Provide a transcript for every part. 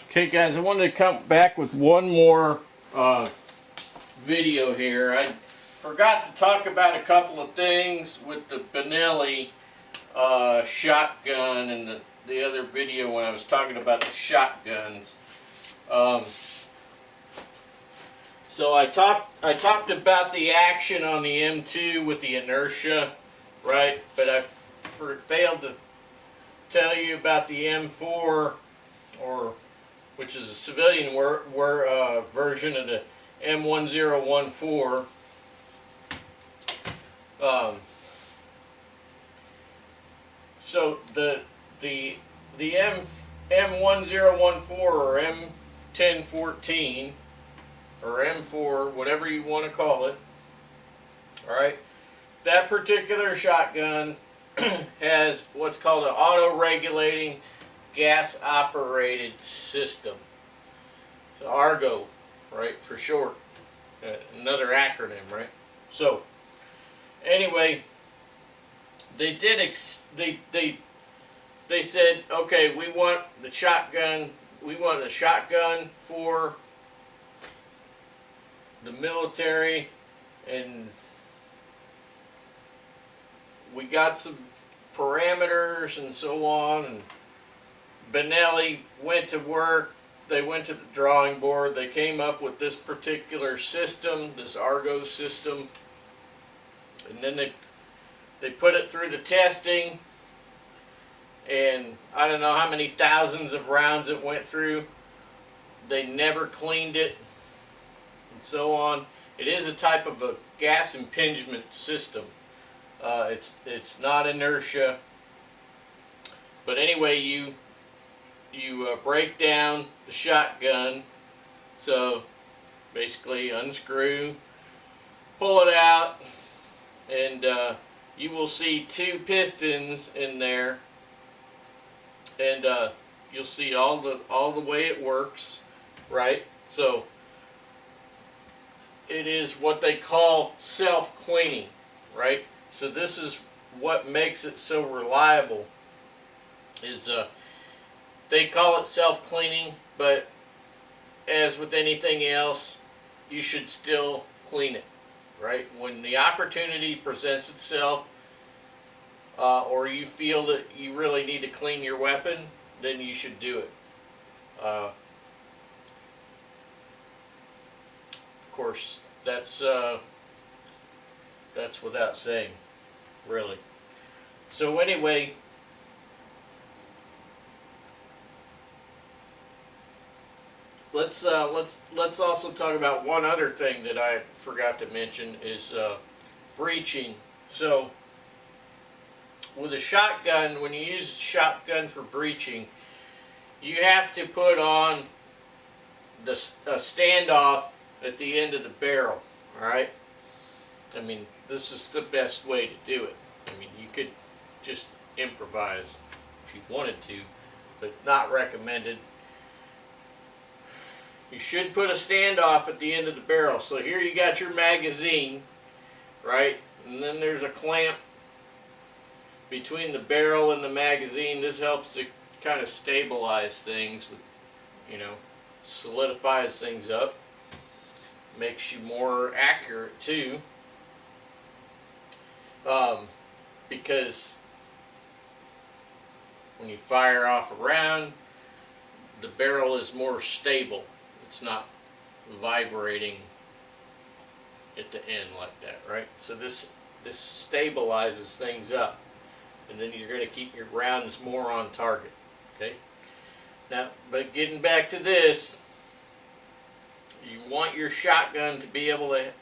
Okay guys, I wanted to come back with one more video here. I forgot to talk about a couple of things with the Benelli shotgun and the other video when I was talking about the shotguns. So I talked about the action on the M2 with the inertia, right? But I failed to tell you about the M4, which is a civilian version of the M1014. So the M1014 or M1014 or M4, whatever you want to call it, all right, that particular shotgun has what's called an auto-regulating gas-operated system. So ARGO, right, for short. Another acronym, right? So anyway, they said, okay, we want the shotgun. We want a shotgun for the military, and we got some parameters and so on. And Benelli went to work. They went to the drawing board. They came up with this particular system, this ARGO system, and then they put it through the testing, and I don't know how many thousands of rounds it went through. They never cleaned it, and so on. It is a type of a gas impingement system. It's not inertia, but anyway, you break down the shotgun. So basically unscrew, pull it out, and you will see two pistons in there, and you'll see all the way it works, right? So it is what they call self-cleaning, right? So this is what makes it so reliable, is they call it self-cleaning, but as with anything else, you should still clean it, right? When the opportunity presents itself, or you feel that you really need to clean your weapon, then you should do it. Of course, that's without saying, really. So anyway, let's also talk about one other thing that I forgot to mention, is breaching. So with a shotgun, when you use a shotgun for breaching, you have to put on a standoff at the end of the barrel. All right. I mean, this is the best way to do it. I mean, you could just improvise if you wanted to, but not recommended. You should put a standoff at the end of the barrel. So here you got your magazine, right? And then there's a clamp between the barrel and the magazine. This helps to kind of stabilize things, solidifies things up. Makes you more accurate too. Because when you fire off a round, the barrel is more stable. It's not vibrating at the end like that, right? So this stabilizes things up, and then you're going to keep your rounds more on target. Okay. Now, but getting back to this, you want your shotgun to be able to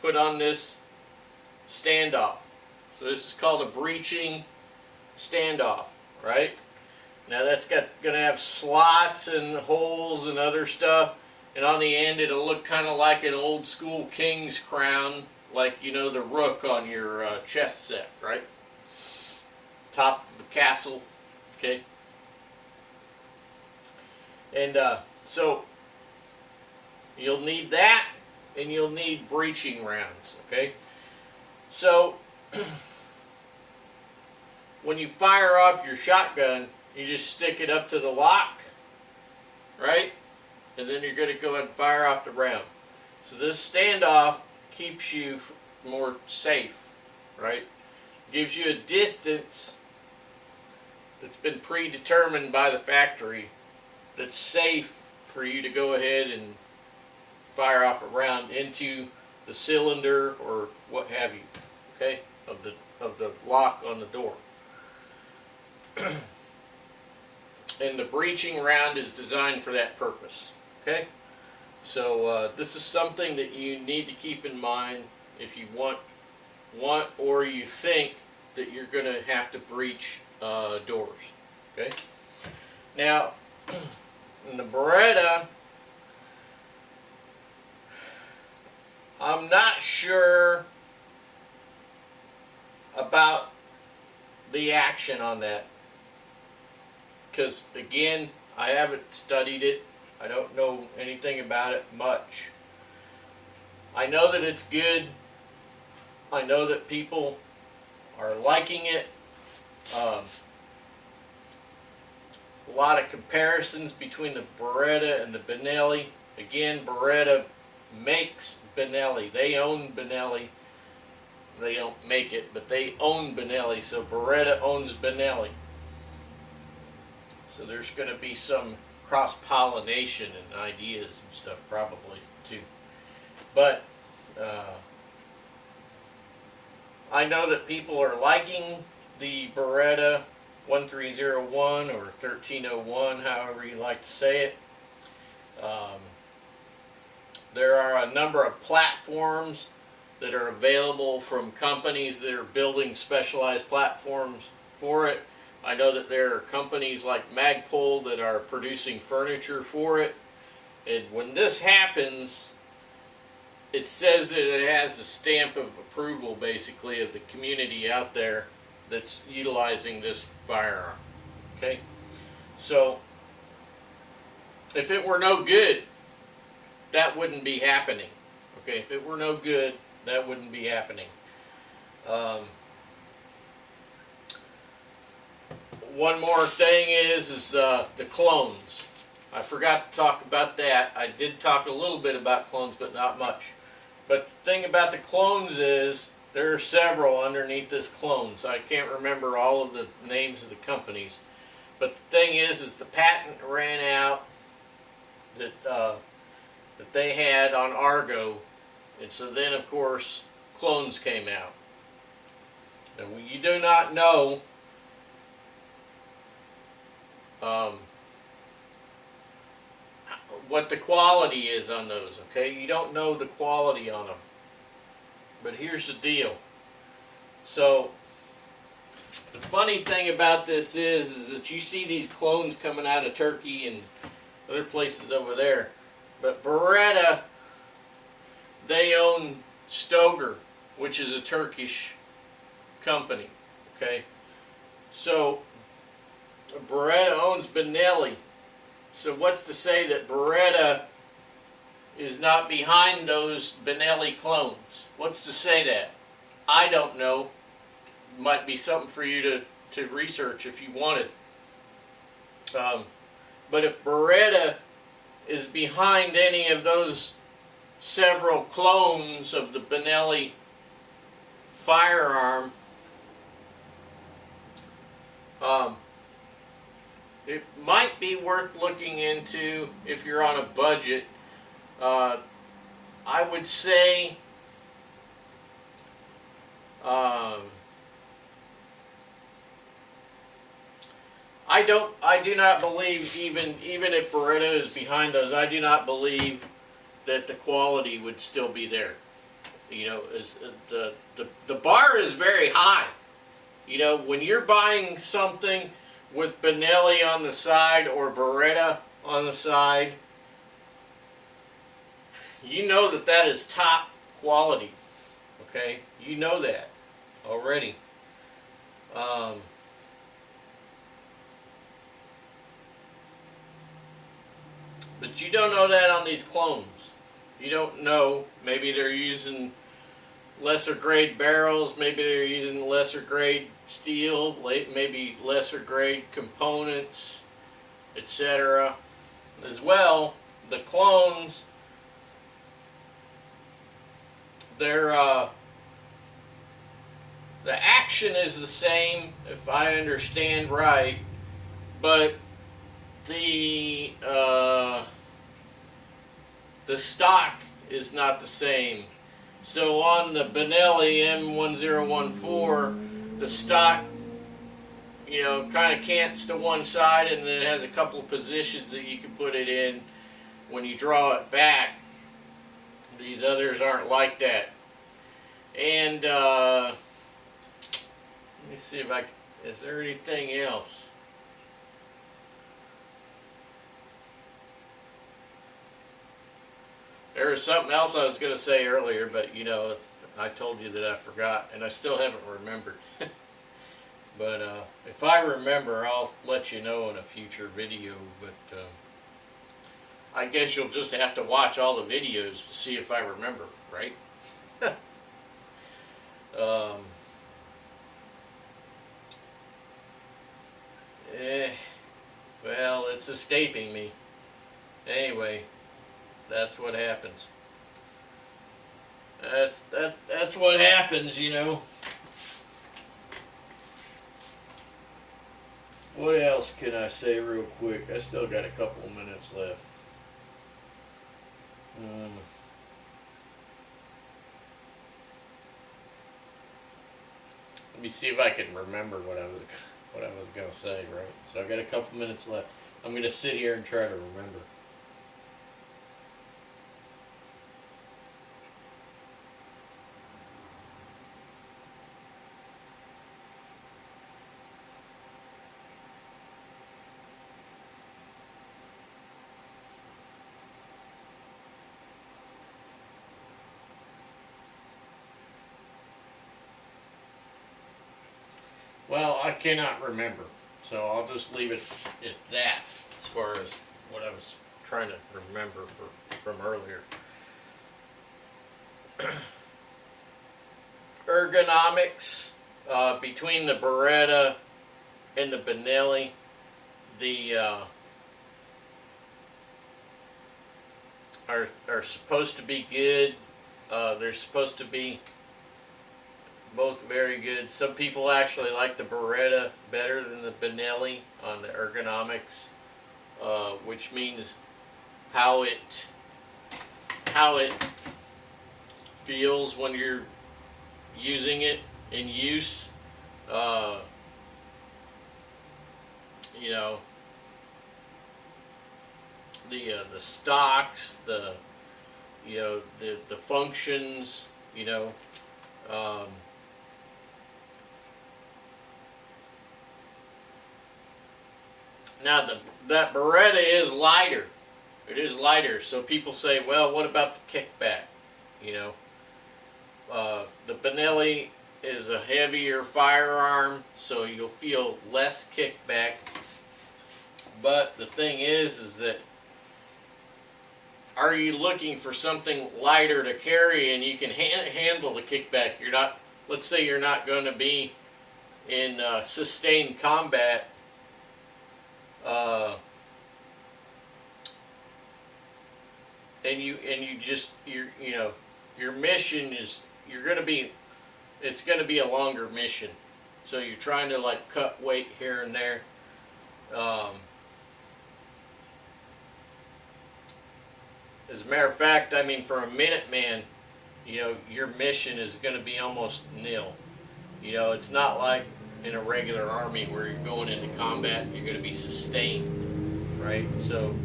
put on this standoff. So this is called a breaching standoff, right? Now that's going to have slots and holes and other stuff, and on the end it'll look kind of like an old school king's crown, like the rook on your chess set, right? Top of the castle, okay? And so you'll need that, and you'll need breaching rounds, okay? So when you fire off your shotgun, you just stick it up to the lock, right? And then you're going to go ahead and fire off the round. So this standoff keeps you more safe, right? Gives you a distance that's been predetermined by the factory that's safe for you to go ahead and fire off a round into the cylinder or what have you, okay, of the lock on the door. And the breaching round is designed for that purpose, okay? So this is something that you need to keep in mind if you want or you think that you're going to have to breach doors, okay? Now, in the Beretta, I'm not sure about the action on that, because again, I haven't studied it. I don't know anything about it much. I know that it's good. I know that people are liking it. A lot of comparisons between the Beretta and the Benelli. Again, Beretta makes Benelli. They own Benelli. They don't make it, but they own Benelli. So Beretta owns Benelli. So there's going to be some cross-pollination and ideas and stuff probably too. But I know that people are liking the Beretta 1301 or 1301, however you like to say it. There are a number of platforms that are available from companies that are building specialized platforms for it. I know that there are companies like Magpul that are producing furniture for it. And when this happens, it says that it has a stamp of approval, basically, of the community out there that's utilizing this firearm. Okay? So, if it were no good, that wouldn't be happening. Okay? If it were no good, that wouldn't be happening. One more thing is the clones. I forgot to talk about that. I did talk a little bit about clones, but not much. But the thing about the clones is there are several underneath this clone. So I can't remember all of the names of the companies. But the thing is the patent ran out that that they had on Argo, and so then of course clones came out. Now you do not know what the quality is on those, okay? You don't know the quality on them. But here's the deal. So, the funny thing about this is that you see these clones coming out of Turkey and other places over there. But Beretta, they own Stoger, which is a Turkish company, okay? So, Beretta owns Benelli. So what's to say that Beretta is not behind those Benelli clones? What's to say that? I don't know. Might be something for you to research if you wanted. But if Beretta is behind any of those several clones of the Benelli firearm, it might be worth looking into if you're on a budget. I would say I do not believe, even if Beretta is behind those, I do not believe that the quality would still be there. You know, the bar is very high. You know, when you're buying something with Benelli on the side or Beretta on the side, you know that that is top quality. Okay, you know that already. But you don't know that on these clones. You don't know. Maybe they're using lesser grade barrels. Maybe they're using lesser grade steel. Maybe lesser grade components, etc. as well, the clones, they're the action is the same, if I understand right, but the stock is not the same. So on the Benelli M1014, the stock, you know, kind of cants to one side, and then it has a couple of positions that you can put it in when you draw it back. These others aren't like that. And let me see if is there anything else? There was something else I was going to say earlier, but you know, I told you that I forgot, and I still haven't remembered. But if I remember, I'll let you know in a future video. But I guess you'll just have to watch all the videos to see if I remember, right? Well, it's escaping me. Anyway, that's what happens. That's what happens, you know. What else can I say real quick? I still got a couple of minutes left. Let me see if I can remember what I was gonna say, right? So I got a couple minutes left. I'm gonna sit here and try to remember. Well, I cannot remember, so I'll just leave it at that as far as what I was trying to remember from earlier. Ergonomics between the Beretta and the Benelli, are supposed to be good. They're supposed to be both very good. Some people actually like the Beretta better than the Benelli on the ergonomics, which means how it feels when you're using it in use. You know, the stocks, the functions, you know. Now that Beretta is lighter. It is lighter, so people say, well, what about the kickback? You know, the Benelli is a heavier firearm, so you'll feel less kickback. But the thing is that are you looking for something lighter to carry and you can handle the kickback? You're not. Let's say you're not going to be in sustained combat. And your mission is it's going to be a longer mission, so you're trying to like cut weight here and there. As a matter of fact, I mean, for a Minuteman, you know, your mission is going to be almost nil. You know, it's not like in a regular army where you're going into combat and you're going to be sustained, right? So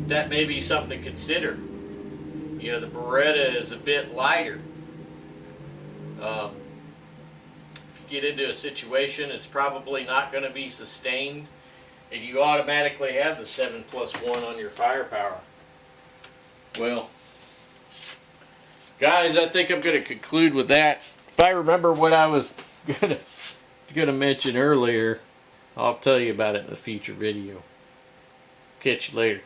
that may be something to consider. You know, the Beretta is a bit lighter. If you get into a situation, it's probably not going to be sustained, and you automatically have the 7+1 on your firepower. Well, guys, I think I'm going to conclude with that. If I remember what I was going to mention earlier, I'll tell you about it in a future video. Catch you later.